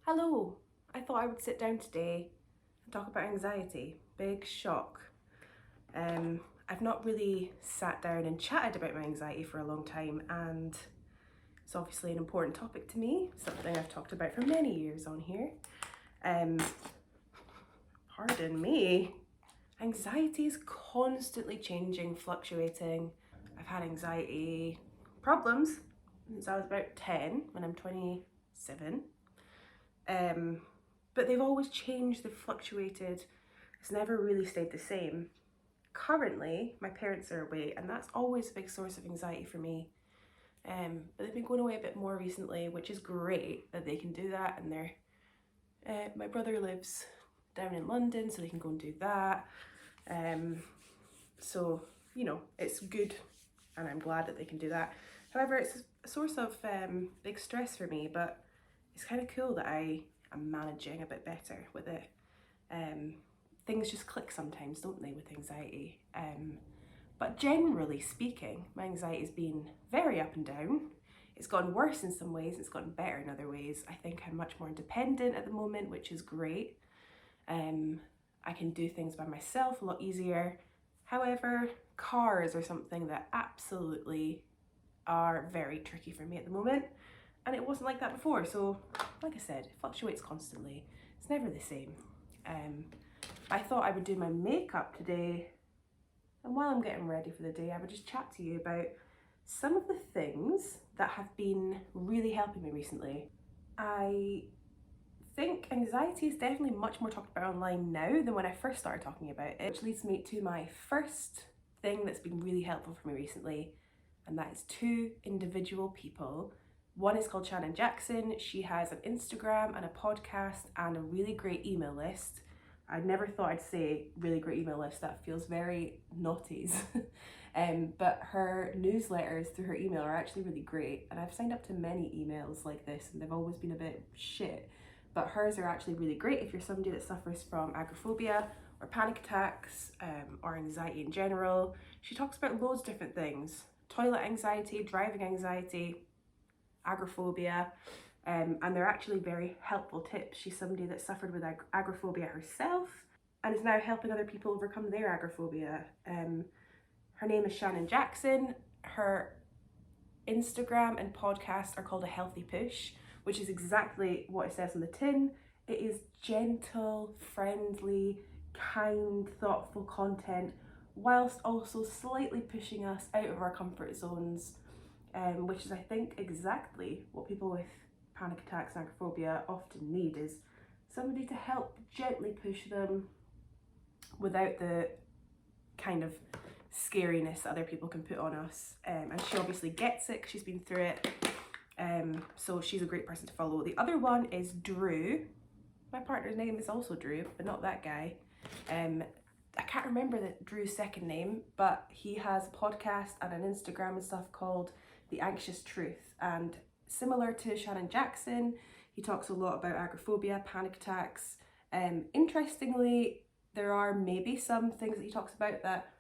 Hello, I thought I would sit down today and talk about anxiety. Big shock. I've not really sat down and chatted about my anxiety for a long time, and it's obviously an important topic to me, something I've talked about for many years on here. Pardon me. Anxiety is constantly changing, fluctuating. I've had anxiety problems since I was about 10, when I'm 27. But they've always changed, they've fluctuated. It's never really stayed the same. Currently, my parents are away, and that's always a big source of anxiety for me. But they've been going away a bit more recently, which is great that they can do that. And my brother lives down in London, so they can go and do that. So, it's good, and I'm glad that they can do that. However, it's a source of big stress for me, but it's kind of cool that I am managing a bit better with it. Things just click sometimes, don't they, with anxiety? But generally speaking, my anxiety has been very up and down. It's gotten worse in some ways, it's gotten better in other ways. I think I'm much more independent at the moment, which is great. I can do things by myself a lot easier. However, cars are something that absolutely are very tricky for me at the moment. And it wasn't like that before. So, like I said, it fluctuates constantly. It's never the same. I thought I would do my makeup today. And while I'm getting ready for the day, I would just chat to you about some of the things that have been really helping me recently. I think anxiety is definitely much more talked about online now than when I first started talking about it, which leads me to my first thing that's been really helpful for me recently, and that is two individual people. One is called Shannon Jackson. She has an Instagram and a podcast and a really great email list. I never thought I'd say really great email list, that feels very naughties. But her newsletters through her email are actually really great, and I've signed up to many emails like this and they've always been a bit shit. But hers are actually really great if you're somebody that suffers from agoraphobia or panic attacks or anxiety in general. She talks about loads of different things: toilet anxiety, driving anxiety, agoraphobia, and they're actually very helpful tips. She's somebody that suffered with agoraphobia herself and is now helping other people overcome their agoraphobia. Her name is Shannon Jackson. Her Instagram and podcast are called A Healthy Push, which is exactly what it says on the tin. It is gentle, friendly, kind, thoughtful content, whilst also slightly pushing us out of our comfort zones, which is, I think, exactly what people with panic attacks and agoraphobia often need, is somebody to help gently push them without the kind of scariness that other people can put on us. And she obviously gets it because she's been through it. So she's a great person to follow. The other one is Drew. My partner's name is also Drew, but not that guy. I can't remember Drew's second name, but he has a podcast and an Instagram and stuff called The Anxious Truth. And similar to Shannon Jackson, he talks a lot about agoraphobia, panic attacks. Interestingly, there are maybe some things that he talks about that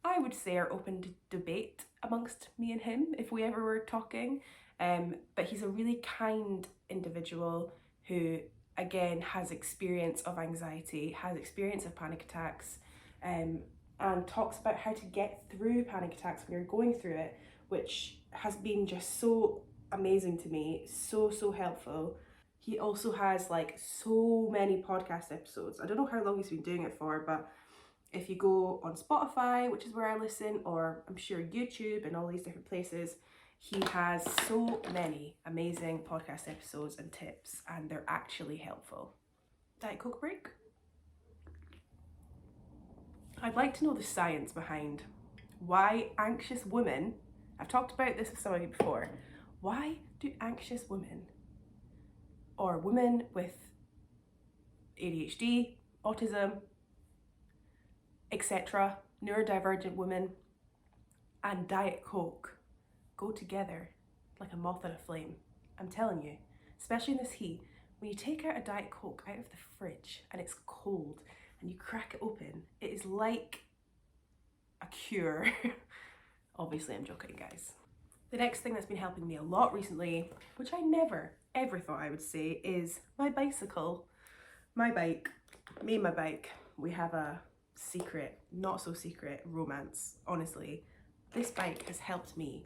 I would say are open to debate amongst me and him if we ever were talking. But he's a really kind individual who, again, has experience of anxiety, has experience of panic attacks, and talks about how to get through panic attacks when you're going through it, which has been just so amazing to me, so helpful. He also has like so many podcast episodes. I don't know how long he's been doing it for, but if you go on Spotify, which is where I listen, or I'm sure YouTube and all these different places, he has so many amazing podcast episodes and tips, and they're actually helpful. Diet Coke break? I'd like to know the science behind why anxious women, I've talked about this with some of you before, why do anxious women, or women with ADHD, autism, etc., neurodivergent women, and Diet Coke go together like a moth and a flame? I'm telling you, especially in this heat, when you take out a Diet Coke out of the fridge and it's cold and you crack it open, it is like a cure. Obviously, I'm joking, guys. The next thing that's been helping me a lot recently, which I never ever thought I would say is my bicycle. My bike, me and my bike, we have a secret, not so secret romance, honestly. This bike has helped me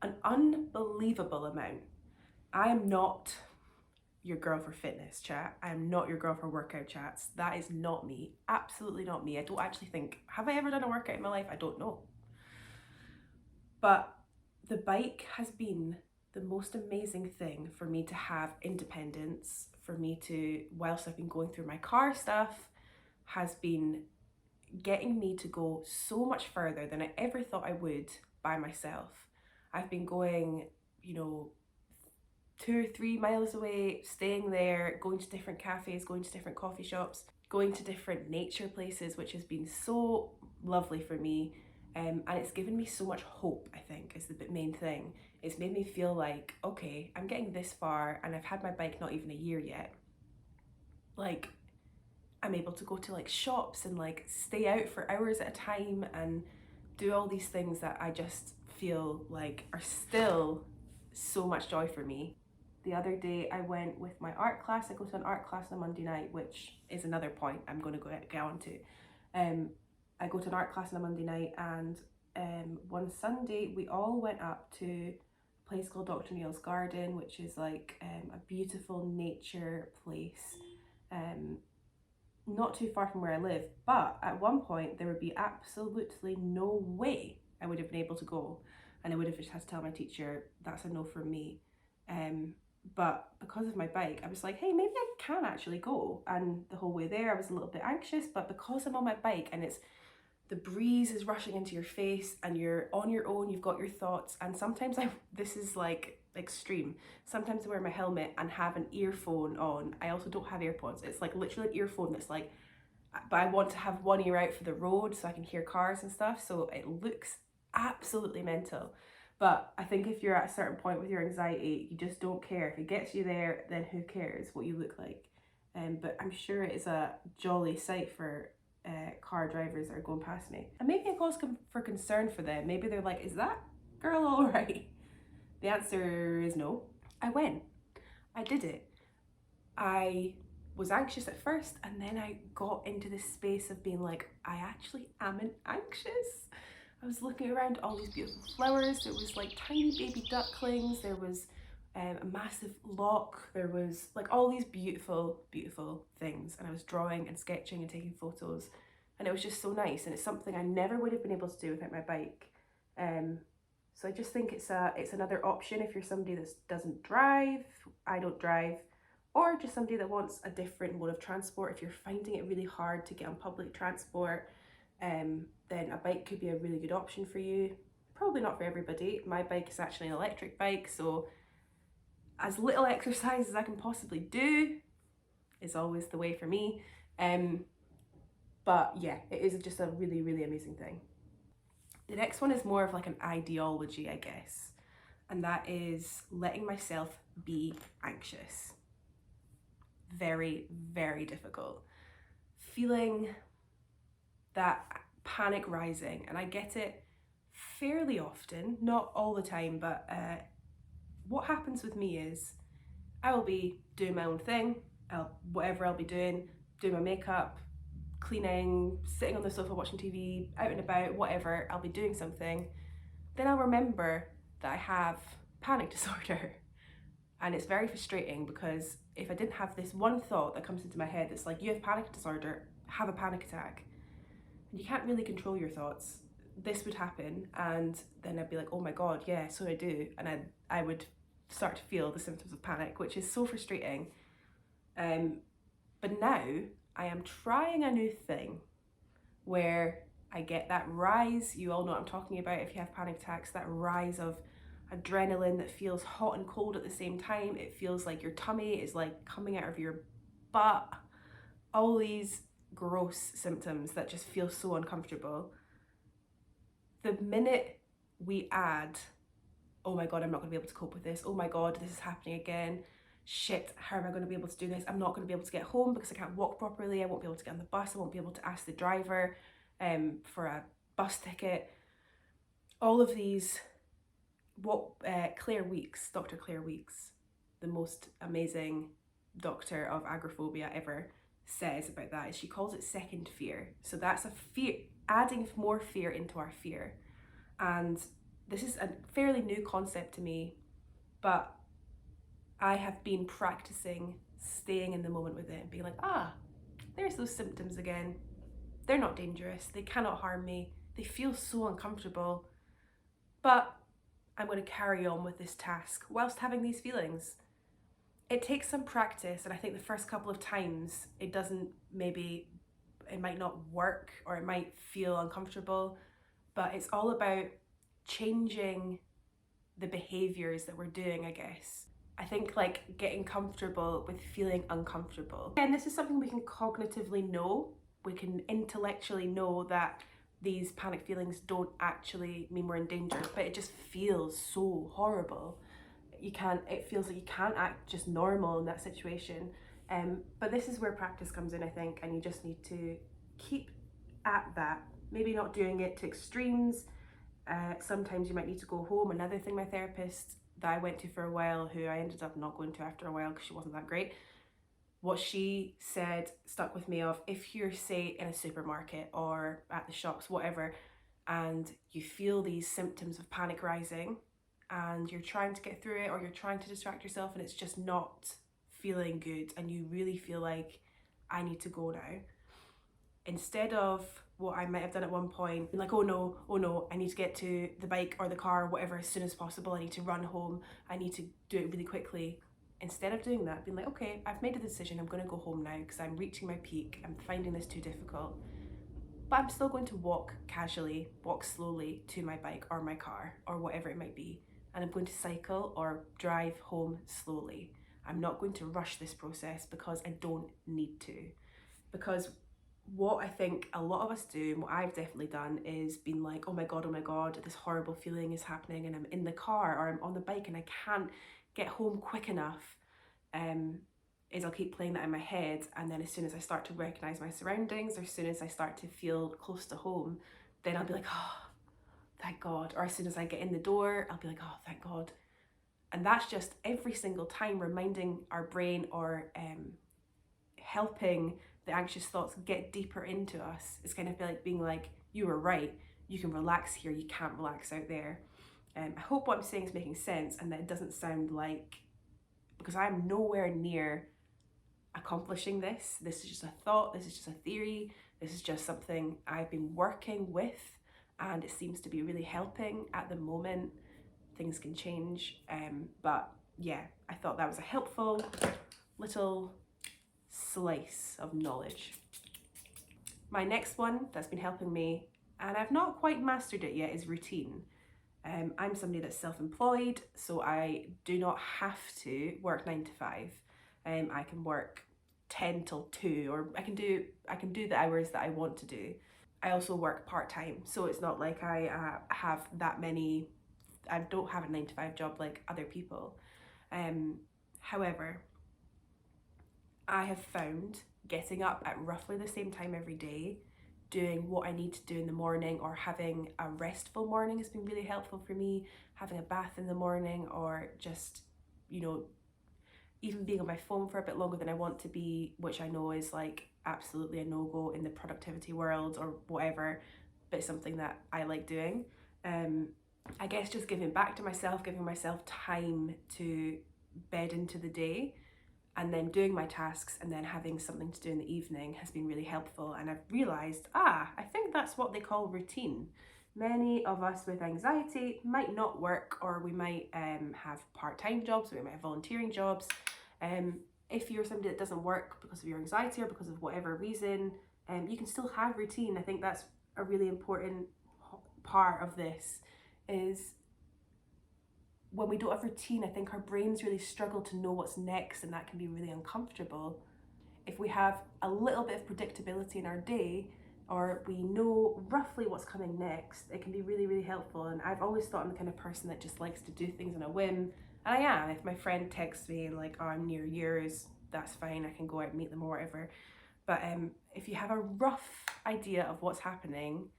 an unbelievable amount. I am not your girl for fitness chat. I am not your girl for workout chats. That is not me. Absolutely not me. I don't actually think, have I ever done a workout in my life? I don't know. But the bike has been the most amazing thing for me to have independence, for me to, whilst I've been going through my car stuff, has been getting me to go so much further than I ever thought I would by myself. I've been going, 2 or 3 miles away, staying there, going to different cafes, going to different coffee shops, going to different nature places, which has been so lovely for me. And it's given me so much hope, I think, is the main thing. It's made me feel like, okay, I'm getting this far and I've had my bike not even a year yet. Like, I'm able to go to like shops and like stay out for hours at a time and do all these things that I just feel like are still so much joy for me. The other day I went with my art class. I go to an art class on a Monday night, which is another point I'm going to get on to. I go to an art class on a Monday night, and one Sunday we all went up to a place called Dr. Neil's Garden, which is like a beautiful nature place, not too far from where I live. But at one point there would be absolutely no way I would have been able to go, and I would have just had to tell my teacher that's a no from me. But because of my bike, I was like, hey, maybe I can actually go. And the whole way there I was a little bit anxious, but because I'm on my bike and the breeze is rushing into your face and you're on your own, you've got your thoughts. And sometimes this is like extreme. Sometimes I wear my helmet and have an earphone on. I also don't have AirPods. It's like literally an earphone that's like, but I want to have one ear out for the road so I can hear cars and stuff. So it looks absolutely mental. But I think if you're at a certain point with your anxiety, you just don't care. If it gets you there, then who cares what you look like? But I'm sure it is a jolly sight for car drivers that are going past me. And maybe a cause for concern for them. Maybe they're like, is that girl all right? The answer is no. I went. I did it. I was anxious at first, and then I got into this space of being like, I actually am anxious. I was looking around all these beautiful flowers. There was like tiny baby ducklings. There was a massive loch. There was like all these beautiful, beautiful things. And I was drawing and sketching and taking photos. And it was just so nice. And it's something I never would have been able to do without my bike. So I just think it's another option if you're somebody that doesn't drive. I don't drive. Or just somebody that wants a different mode of transport. If you're finding it really hard to get on public transport, then a bike could be a really good option for you. Probably not for everybody. My bike is actually an electric bike, so as little exercise as I can possibly do is always the way for me. But yeah, it is just a really, really amazing thing. The next one is more of like an ideology, I guess, and that is letting myself be anxious. Very, very difficult. Feeling that panic rising, and I get it fairly often, not all the time, but what happens with me is I will be doing my own thing, whatever I'll be doing my makeup, cleaning, sitting on the sofa watching TV, out and about, whatever, I'll be doing something. Then I'll remember that I have panic disorder. And it's very frustrating because if I didn't have this one thought that comes into my head that's like, you have panic disorder, have a panic attack. And you can't really control your thoughts. This would happen, and then I'd be like, oh my God, yeah, so I do. And I would start to feel the symptoms of panic, which is so frustrating. But now I am trying a new thing where I get that rise, you all know what I'm talking about if you have panic attacks, that rise of adrenaline that feels hot and cold at the same time. It feels like your tummy is like coming out of your butt. All these gross symptoms that just feel so uncomfortable. The minute we add, oh my God, I'm not gonna be able to cope with this. Oh my God, this is happening again. Shit, how am I gonna be able to do this? I'm not gonna be able to get home because I can't walk properly. I won't be able to get on the bus. I won't be able to ask the driver for a bus ticket. All of these, Dr. Claire Weeks the most amazing doctor of agoraphobia ever says about that is she calls it second fear. So that's a fear, adding more fear into our fear. And this is a fairly new concept to me, but I have been practicing staying in the moment with it and being like, there's those symptoms again. They're not dangerous. They cannot harm me. They feel so uncomfortable, but I'm going to carry on with this task whilst having these feelings. It takes some practice, and I think the first couple of times it might not work, or it might feel uncomfortable, but it's all about changing the behaviors that we're doing, I guess. I think like getting comfortable with feeling uncomfortable. And this is something we can cognitively know. We can intellectually know that these panic feelings don't actually mean we're in danger, but it just feels so horrible. It feels like you can't act just normal in that situation. But this is where practice comes in, I think, and you just need to keep at that. Maybe not doing it to extremes. Sometimes you might need to go home. Another thing, my therapist that I went to for a while, who I ended up not going to after a while because she wasn't that great, what she said stuck with me of, if you're, say, in a supermarket or at the shops, whatever, and you feel these symptoms of panic rising and you're trying to get through it, or you're trying to distract yourself and it's just not feeling good, and you really feel like, I need to go now, instead of what I might have done at one point, like, oh no, I need to get to the bike or the car or whatever as soon as possible, I need to run home, I need to do it really quickly. Instead of doing that, being like, okay, I've made a decision, I'm going to go home now because I'm reaching my peak, I'm finding this too difficult, but I'm still going to walk casually, walk slowly to my bike or my car or whatever it might be, and I'm going to cycle or drive home slowly. I'm not going to rush this process because I don't need to. Because what I think a lot of us do, and what I've definitely done, is been like, oh my god, this horrible feeling is happening and I'm in the car or I'm on the bike and I can't get home quick enough, is I'll keep playing that in my head, and then as soon as I start to recognise my surroundings, or as soon as I start to feel close to home, then I'll be like, oh, thank God. Or as soon as I get in the door, I'll be like, oh, thank God. And that's just every single time reminding our brain, or helping the anxious thoughts get deeper into us. It's kind of like being like, you were right, you can relax here, you can't relax out there. I hope what I'm saying is making sense, and that it doesn't sound like, because I'm nowhere near accomplishing this. This is just a thought, this is just a theory, this is just something I've been working with, and it seems to be really helping at the moment. Things can change, but yeah, I thought that was a helpful little slice of knowledge. My next one that's been helping me, and I've not quite mastered it yet, is routine. I'm somebody that's self-employed, so I do not have to work 9 to 5. I can work 10 till 2, or I can do the hours that I want to do. I also work part-time, so it's not like I have that many, I don't have a 9 to 5 job like other people. However, I have found getting up at roughly the same time every day, doing what I need to do in the morning, or having a restful morning has been really helpful for me. Having a bath in the morning, or just, even being on my phone for a bit longer than I want to be, which I know is like absolutely a no-go in the productivity world or whatever, but it's something that I like doing. I guess just giving back to myself, giving myself time to bed into the day, and then doing my tasks, and then having something to do in the evening has been really helpful. And I've realised, I think that's what they call routine. Many of us with anxiety might not work, or we might have part-time jobs, we might have volunteering jobs. If you're somebody that doesn't work because of your anxiety or because of whatever reason, you can still have routine. I think that's a really important part of this, is when we don't have routine, I think our brains really struggle to know what's next, and that can be really uncomfortable. If we have a little bit of predictability in our day, or we know roughly what's coming next, it can be really, really helpful. And I've always thought I'm the kind of person that just likes to do things on a whim, and I am. If my friend texts me like, oh, I'm near yours, that's fine, I can go out and meet them or whatever. But if you have a rough idea of what's happening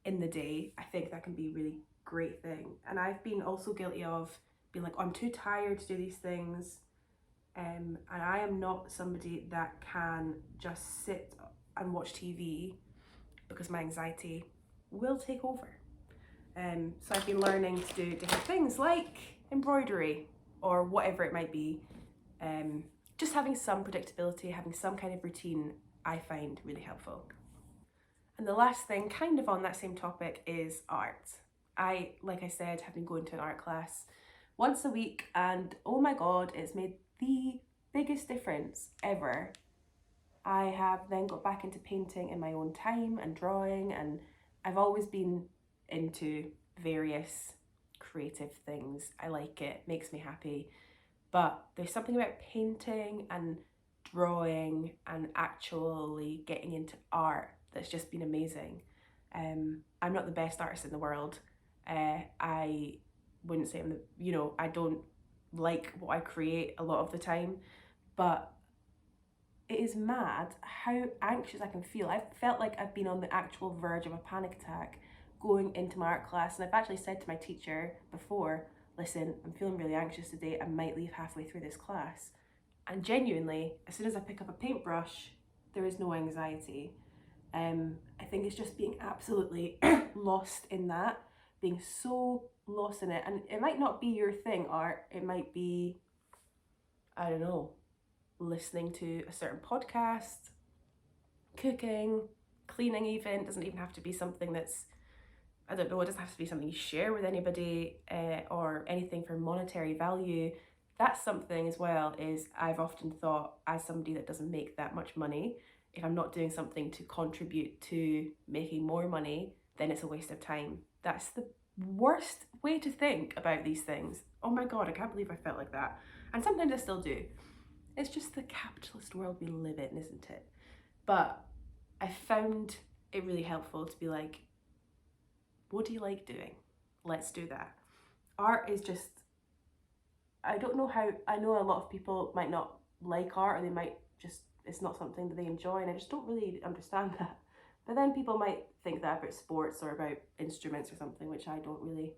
in the day, I think that can be a really great thing. And I've been also guilty of being like, oh, I'm too tired to do these things, And I am not somebody that can just sit and watch TV because my anxiety will take over. So I've been learning to do different things like embroidery or whatever it might be. Just having some predictability, having some kind of routine, I find really helpful. And the last thing, kind of on that same topic, is art. I, like I said, have been going to an art class once a week, and oh my god, it's made the biggest difference ever. I have then got back into painting in my own time and drawing, and I've always been into various creative things. I like it, makes me happy. But there's something about painting and drawing and actually getting into art that's just been amazing. I'm not the best artist in the world. I wouldn't say I'm the, I don't like what I create a lot of the time, but it is mad how anxious I can feel. I've felt like I've been on the actual verge of a panic attack going into my art class, and I've actually said to my teacher before, listen, I'm feeling really anxious today, I might leave halfway through this class. And genuinely, as soon as I pick up a paintbrush, there is no anxiety. I think it's just being absolutely lost in that, being so lost in it. And it might not be your thing, art, it might be, I don't know, listening to a certain podcast, cooking, cleaning even. It doesn't even have to be something that's, I don't know, it doesn't have to be something you share with anybody or anything for monetary value. That's something as well, is I've often thought, as somebody that doesn't make that much money, if I'm not doing something to contribute to making more money, then it's a waste of time. That's the worst way to think about these things. Oh my god, I can't believe I felt like that. And sometimes I still do. It's just the capitalist world we live in, isn't it? But I found it really helpful to be like, what do you like doing? Let's do that. Art is just, I don't know how, I know a lot of people might not like art, or they might just, it's not something that they enjoy, and I just don't really understand that. But then people might think that about sports or about instruments or something, which I don't really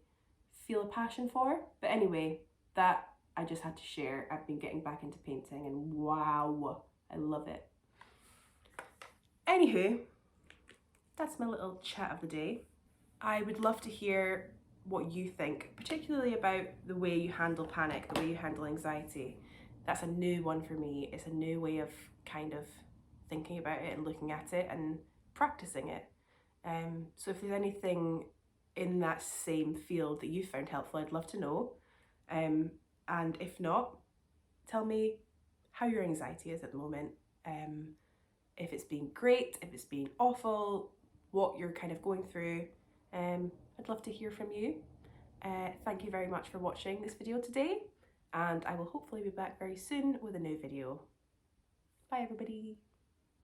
feel a passion for. But anyway, that I just had to share. I've been getting back into painting, and wow, I love it. Anywho, that's my little chat of the day. I would love to hear what you think, particularly about the way you handle panic, the way you handle anxiety. That's a new one for me. It's a new way of kind of thinking about it and looking at it and practicing it. So if there's anything in that same field that you found helpful, I'd love to know. And if not, tell me how your anxiety is at the moment. If it's been great, if it's been awful, what you're kind of going through. I'd love to hear from you. Thank you very much for watching this video today, and I will hopefully be back very soon with a new video. Bye everybody.